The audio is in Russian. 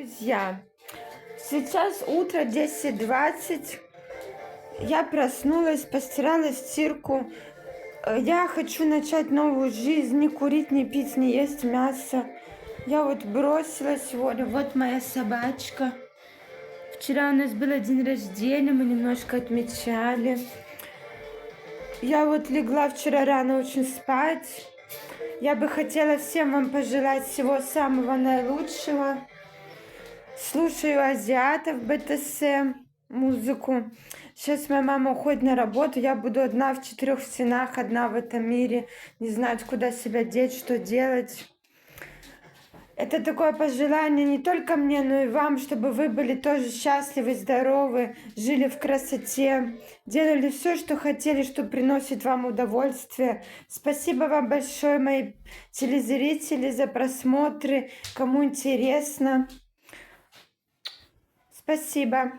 Друзья, сейчас утро 10:20. Я проснулась, постирала стирку. Я хочу начать новую жизнь, не курить, не пить, не есть мясо. Я вот бросила сегодня. Вот моя собачка. Вчера у нас был день рождения, мы немножко отмечали. Я вот легла вчера рано очень спать. Я бы хотела всем вам пожелать всего самого наилучшего. Слушаю азиатов БТС, музыку. Сейчас моя мама уходит на работу, я буду одна в 4 стенах, одна в этом мире. Не знать, куда себя деть, что делать. Это такое пожелание не только мне, но и вам, чтобы вы были тоже счастливы, здоровы, жили в красоте, делали все, что хотели, что приносит вам удовольствие. Спасибо вам большое, мои телезрители, за просмотры, кому интересно. Спасибо.